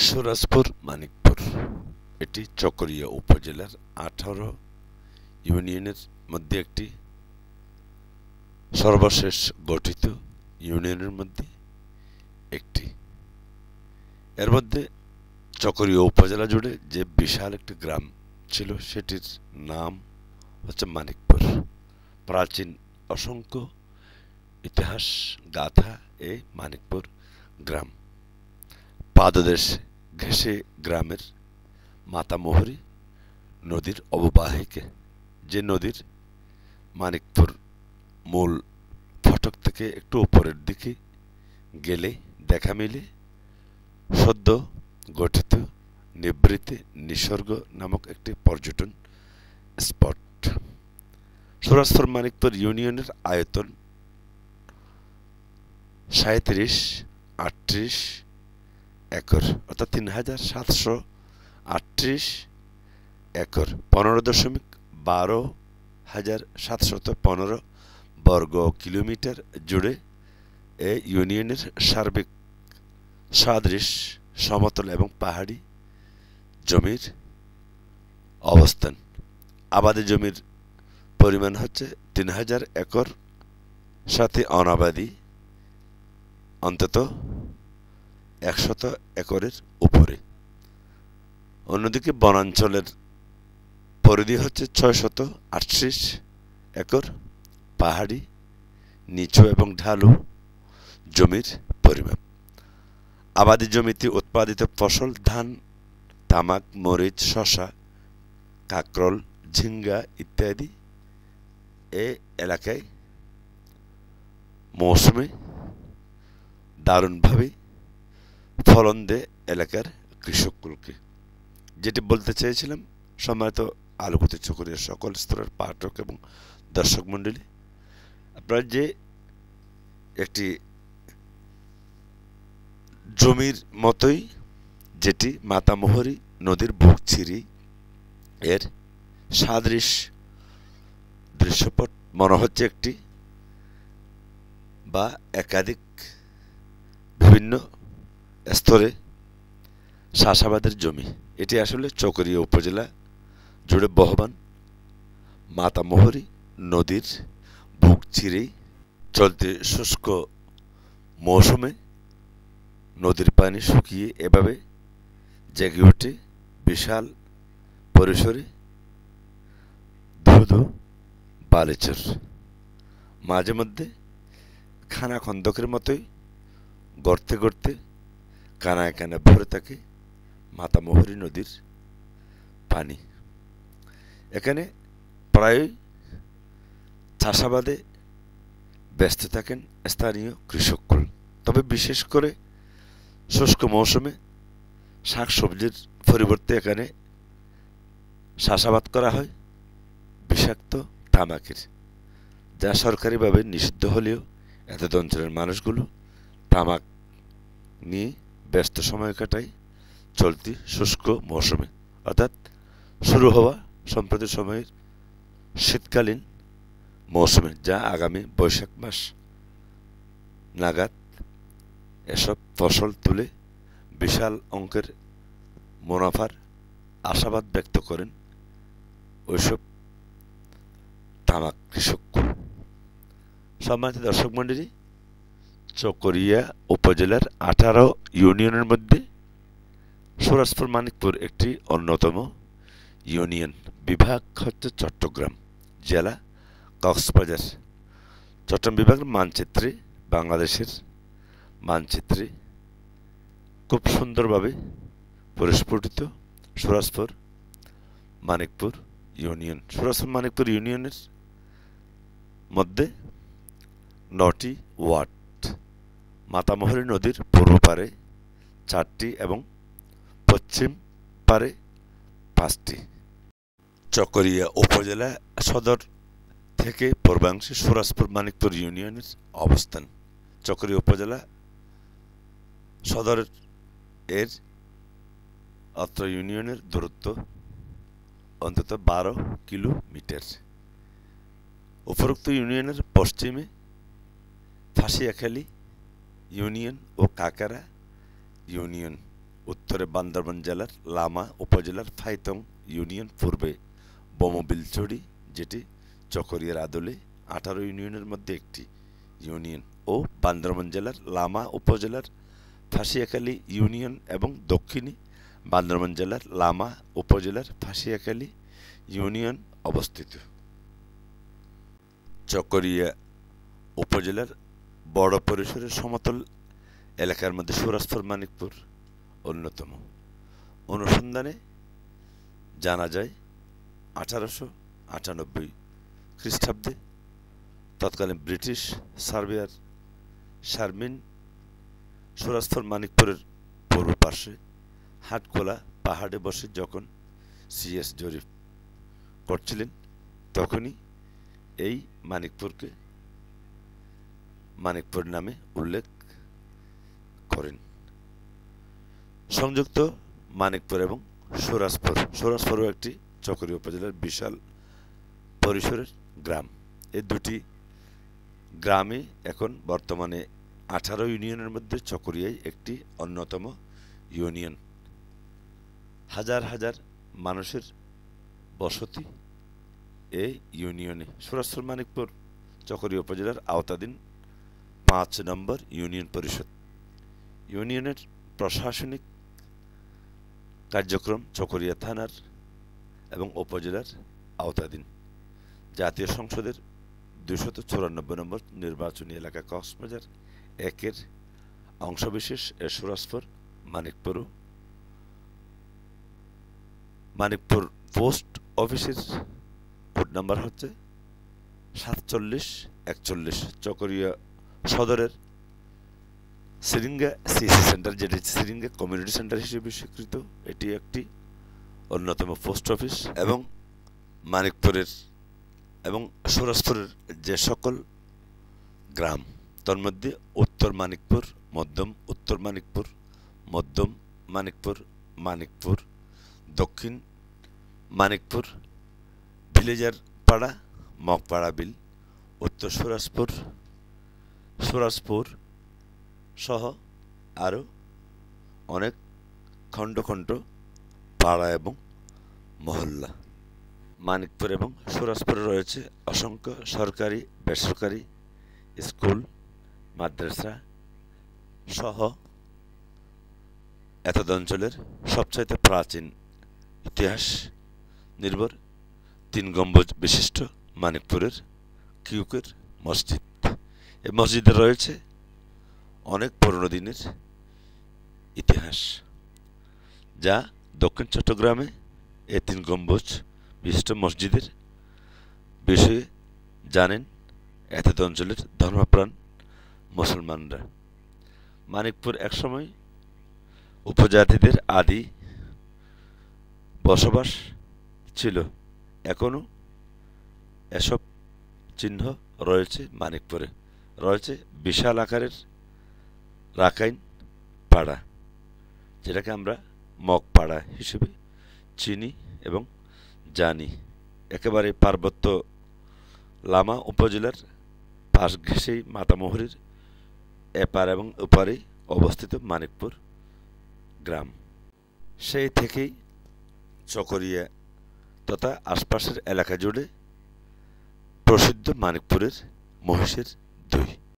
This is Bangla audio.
সুরাজপুর মানিকপুর এটি চকরিয়া উপজেলার 18 ইউনিয়নের মধ্যে একটি সর্বশেষ গঠিত ইউনিয়নের মধ্যে একটি। এর মধ্যে চকরিয়া উপজেলা জুড়ে যে বিশাল একটি গ্রাম ছিল সেটির নাম হচ্ছে মানিকপুর। প্রাচীন অসংখ্য ইতিহাস গাথা এই মানিকপুর গ্রাম। পাদদেশ ঘেঁষে গ্রামের মাতামোহরী নদীর অববাহিকা, যে নদীর মানিকপুর মূল ফটক থেকে একটু উপরের দিকে গেলে দেখা মিলে সদ্য গঠিত নিবৃত্তি নিসর্গ নামক একটি পর্যটন স্পট। সুরাজপুর মানিকপুর ইউনিয়নের আয়তন 3738 একর অর্থাৎ 3738 একর 15.12,715 বর্গ কিলোমিটার জুড়ে এই ইউনিয়নের সার্বিক সাদৃশ সমতল এবং পাহাড়ি জমির অবস্থান। আবাদি জমির পরিমাণ হচ্ছে 3000 একর, সাথে অনাবাদি অন্তত 100 একরের উপরে। অন্যদিকে বনাঞ্চলের পরিধি হচ্ছে 638 একর। পাহাড়ি, নিচু এবং ঢালু জমির পরিমাপ। আবাদি জমিতে উৎপাদিত ফসল ধান, তামাক, মরিচ, শসা, কাঁকরোল, ঝিঙ্গা ইত্যাদি এ এলাকায় মৌসুমে দারুণভাবে ফলন দেয় এলাকার কৃষককুলকে। যেটি বলতে চেয়েছিলাম, সম্মানিত আলোকিত চকরিয়ার সকল স্তরের পাঠক এবং দর্শক মণ্ডলী, আপনারা যে একটি জমির মতোই, যেটি মাতামোহরী নদীর বুক ছিঁড়ি এর সাদৃশ দৃশ্যপট মনে হচ্ছে একটি বা একাধিক বিভিন্ন স্তরে চাষাবাদের জমি। এটি আসলে চকরিয়া উপজেলা জুড়ে বহমান মাতামোহরী নদীর বুক চিরেই চলতি শুষ্ক মৌসুমে নদীর পানি শুকিয়ে এভাবে জেগে ওঠে বিশাল পরিসরে ধুধু বালিচর। মাঝে মধ্যে খানা খন্দকের মতোই গর্তে গর্তে কানায় কানায় ভরে থাকে মাতামোহরী নদীর পানি। এখানে প্রায়ই চাষাবাদে ব্যস্ত থাকেন স্থানীয় কৃষককুল। তবে বিশেষ করে শুষ্ক মৌসুমে শাকসবজির পরিবর্তে এখানে চাষাবাদ করা হয় বিষাক্ত তামাকের, যা সরকারিভাবে নিষিদ্ধ হলেও এতদ অঞ্চলের মানুষগুলো তামাক নিয়ে ব্যস্ত সময় কাটায় চলতি শুষ্ক মৌসুমে, অর্থাৎ শুরু হওয়া সম্প্রতি সময়ের শীতকালীন মৌসুমে, যা আগামী বৈশাখ মাস নাগাদ এসব ফসল তুলে বিশাল অঙ্কের মুনাফার আশাবাদ ব্যক্ত করেন ওইসব তামাক কৃষককুল। সম্মানিত দর্শক মণ্ডলী, চকরিয়া উপজেলার 18 ইউনিয়নের মধ্যে সুরাজপুর মানিকপুর একটি অন্যতম ইউনিয়ন। বিভাগ হচ্ছে চট্টগ্রাম, জেলা কক্সবাজার। চট্টগ্রাম বিভাগের মানচিত্রে, বাংলাদেশের মানচিত্রে খুব সুন্দরভাবে পরিস্ফুটিত সুরাজপুর মানিকপুর ইউনিয়ন। সুরাজপুর মানিকপুর ইউনিয়নের মধ্যে 9টি ওয়ার্ড। মাতামোহরী নদীর পূর্ব পারে 4টি এবং পশ্চিম পারে 5টি। চকরিয়া উপজেলা সদর থেকে পূর্বাংশে সুরাজপুর মানিকপুর ইউনিয়নের অবস্থান। চকরিয়া উপজেলা সদর এর অত্র ইউনিয়নের দূরত্ব অন্তত 12 কিলোমিটার। উপরোক্ত ইউনিয়নের পশ্চিমে ফাঁসিয়াখালী ইউনিয়ন ও কাকারা ইউনিয়ন উত্তরে বান্দরবান জেলার লামা উপজেলার ফাইতং ইউনিয়ন, পূর্বে বমবিলছড়ি, যেটি চকরিয়ার আদলে 18 ইউনিয়নের মধ্যে একটি ইউনিয়ন, ও বান্দরবান জেলার লামা উপজেলার ফাঁসিয়াখালী ইউনিয়ন এবং দক্ষিণে বান্দরবান জেলার লামা উপজেলার ফাঁসিয়াখালী ইউনিয়ন অবস্থিত। চকরিয়া উপজেলার বড় পরিসরের সমতল এলাকার মধ্যে সুরাজপুর মানিকপুর অন্যতম। অনুসন্ধানে জানা যায় 1898 খ্রিস্টাব্দে তৎকালীন ব্রিটিশ সার্ভেয়ার শারমিন সুরাজপুর মানিকপুরের পূর্ব পার্শ্বে হাটখোলা পাহাড়ে বসে যখন সিএস জরিপ করছিলেন, তখনই এই মানিকপুরকে মানিকপুর নামে উল্লেখ করেন। সংযুক্ত মানিকপুর এবং সুরাজপুরও একটি চকরিয়া উপজেলার বিশাল পরিসরের গ্রাম। এই দুটি গ্রামে এখন বর্তমানে 18 ইউনিয়নের মধ্যে চকরিয়াই একটি অন্যতম ইউনিয়ন। হাজার হাজার মানুষের বসতি এই ইউনিয়নে। সুরাজপুর মানিকপুর চকরিয়া উপজেলার আওতাধীন 5 নম্বর ইউনিয়ন পরিষদ। ইউনিয়নের প্রশাসনিক কার্যক্রম চকরিয়া থানার এবং উপজেলার আওতাধীন। জাতীয় সংসদের 294 নম্বর নির্বাচনী এলাকা কক্সবাজার 1-এর অংশবিশেষ সুরাজপুর মানিকপুর পোস্ট অফিসের কোড নাম্বার হচ্ছে 4741। চকরিয়া সদরের সিরিঙ্গা সিএসসি সেন্টার, যেটি সিরিঙ্গা কমিউনিটি সেন্টার হিসেবে স্বীকৃত, এটি একটি অন্যতম পোস্ট অফিস। এবং মানিকপুরের এবং সুরাজপুরের যে সকল গ্রাম, তার মধ্যে উত্তর মানিকপুর, উত্তর মানিকপুর, মধ্যম মানিকপুর, দক্ষিণ মানিকপুর, ভিলেজার পাড়া, মগপাড়া বিল, উত্তর সুরাজপুর সহ আরও অনেক খণ্ড খণ্ড পাড়া এবং মহল্লা। মানিকপুর এবং সুরাজপুরে রয়েছে অসংখ্য সরকারি বেসরকারি স্কুল, মাদ্রাসা সহ এতদ অঞ্চলের সবচাইতে প্রাচীন ইতিহাস নির্ভর 3 গম্বুজ বিশিষ্ট মানিকপুরের কিউকের মসজিদ। এই মসজিদে রয়েছে অনেক পুরনো দিনের ইতিহাস, যা দক্ষিণ চট্টগ্রামে এই 3 গম্বুজ বিশিষ্ট মসজিদের বিষয়ে জানেন এতদ অঞ্চলের ধর্মপ্রাণ মুসলমানরা। মানিকপুর একসময় উপজাতিদের আদি বসবাস ছিল। এখনও এসব চিহ্ন রয়েছে। মানিকপুরে রয়েছে বিশাল আকারের রাখাইন পাড়া, যেটাকে আমরা মগপাড়া হিসেবে চিনি এবং জানি। একেবারে পার্বত্য লামা উপজেলার পাশ ঘেঁষেই মাতামুহুরীর এপার এবং ওপারে অবস্থিত মানিকপুর গ্রাম। সেই থেকেই চকরিয়া তথা আশপাশের এলাকা জুড়ে প্রসিদ্ধ মানিকপুরের মহিষের দই।